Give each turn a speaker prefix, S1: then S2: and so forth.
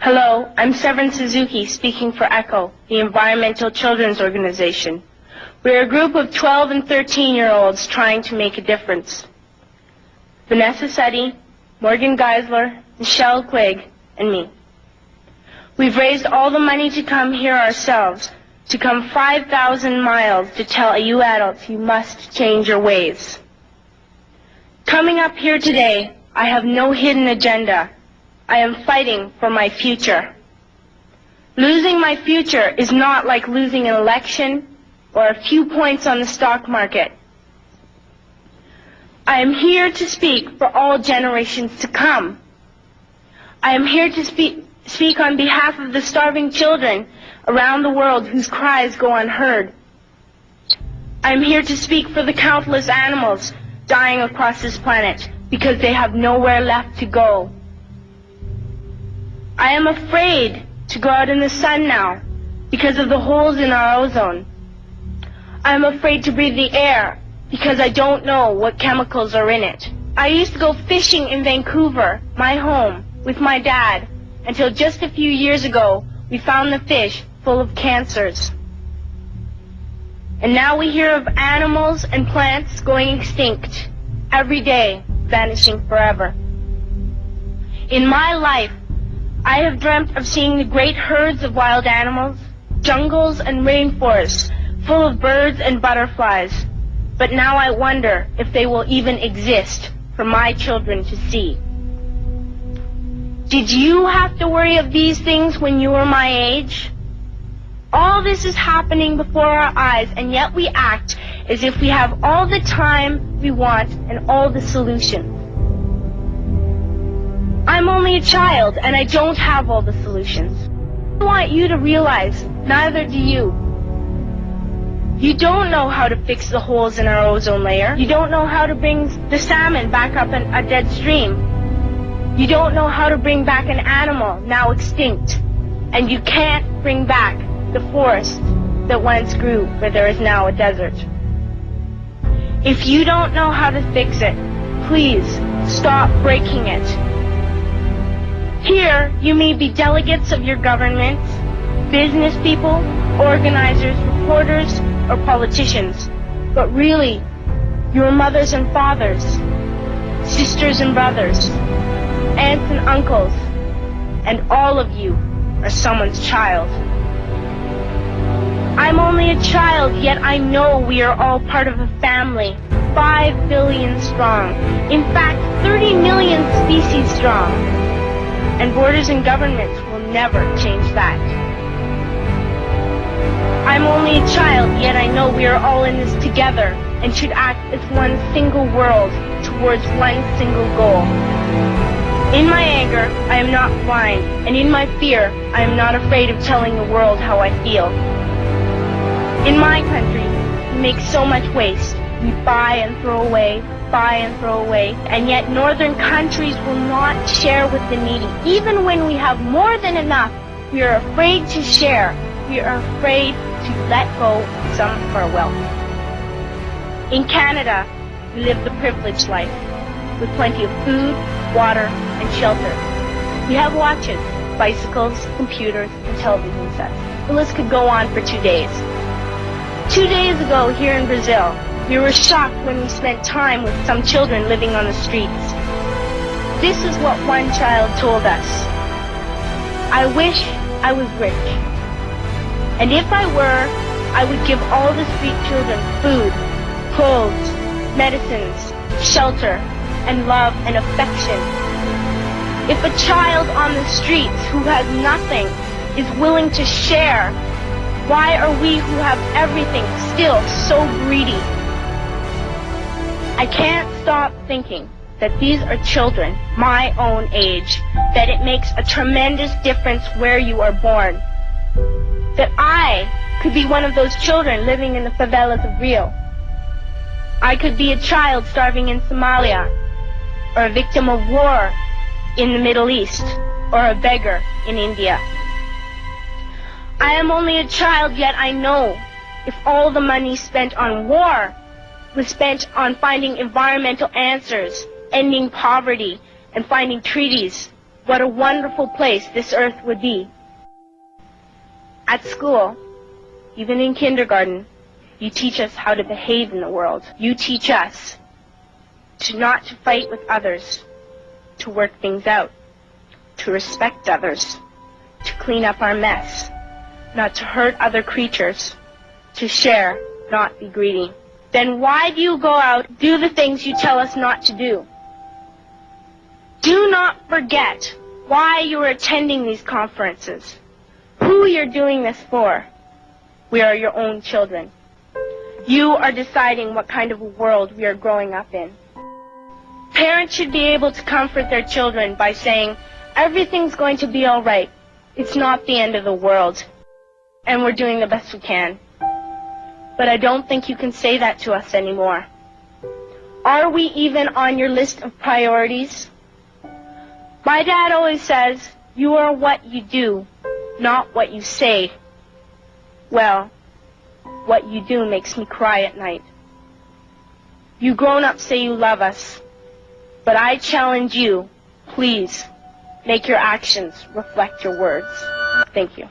S1: Hello, I'm Severin Suzuki speaking for ECHO, the Environmental Children's Organization. We're a group of 12 and 13-year-olds trying to make a difference. Vanessa Seti, Morgan Geisler, Michelle Quigg, and me. We've raised all the money to come here ourselves, to come 5,000 miles to tell you adults you must change your ways. Coming up here today, I have no hidden agenda. I am fighting for my future. Losing my future is not like losing an election or a few points on the stock market. I am here to speak for all generations to come. I am here to speak on behalf of the starving children around the world whose cries go unheard. I am here to speak for the countless animals dying across this planet because they have nowhere left to go. I am afraid to go out in the sun now because of the holes in our ozone. I am afraid to breathe the air because I don't know what chemicals are in it. I used to go fishing in Vancouver, my home, with my dad, until just a few years ago we found the fish full of cancers. And now we hear of animals and plants going extinct, every day vanishing forever. In my life, I have dreamt of seeing the great herds of wild animals, jungles and rainforests full of birds and butterflies. But now I wonder if they will even exist for my children to see. Did you have to worry of these things when you were my age? All this is happening before our eyes, and yet we act as if we have all the time we want and all the solutions. I'm only a child, and I don't have all the solutions. I want you to realize, neither do you. You don't know how to fix the holes in our ozone layer. You don't know how to bring the salmon back up a dead stream. You don't know how to bring back an animal now extinct. And you can't bring back the forest that once grew where there is now a desert. If you don't know how to fix it, please stop breaking it. Here, you may be delegates of your governments, business people, organizers, reporters, or politicians, but really, your mothers and fathers, sisters and brothers, aunts and uncles, and all of you are someone's child. I'm only a child, yet I know we are all part of a family, 5 billion strong, in fact 30 million species strong, and borders and governments will never change that. I'm only a child, yet I know we are all in this together and should act as one single world towards one single goal. In my anger, I am not blind, and in my fear, I am not afraid of telling the world how I feel. In my country, we make so much waste. We buy and throw away, and yet northern countries will not share with the needy. Even when we have more than enough, we are afraid to share. We are afraid to let go of some of our wealth. In Canada, we live the privileged life, with plenty of food, water, and shelter. We have watches, bicycles, computers, and television sets. The list could go on for 2 days. 2 days ago, here in Brazil, we were shocked when we spent time with some children living on the streets. This is what one child told us. I wish I was rich. And if I were, I would give all the street children food, clothes, medicines, shelter, and love and affection. If a child on the streets who has nothing is willing to share, why are we who have everything still so greedy? I can't stop thinking that these are children my own age, that it makes a tremendous difference where you are born. That I could be one of those children living in the favelas of Rio. I could be a child starving in Somalia, or a victim of war in the Middle East, or a beggar in India. I am only a child, yet I know if all the money spent on war was spent on finding environmental answers, ending poverty, and finding treaties, what a wonderful place this earth would be. At school, even in kindergarten, you teach us how to behave in the world. You teach us not to fight with others, to work things out, to respect others, to clean up our mess, not to hurt other creatures, to share, not be greedy. Then why do you go out, do the things you tell us not to do? Do not forget why you are attending these conferences, who you're doing this for. We are your own children. You are deciding what kind of a world we are growing up in. Parents should be able to comfort their children by saying, everything's going to be all right. It's not the end of the world, and we're doing the best we can. But I don't think you can say that to us anymore. Are we even on your list of priorities? My dad always says, you are what you do, not what you say. Well, what you do makes me cry at night. You grown-ups say you love us, but I challenge you, please, make your actions reflect your words. Thank you.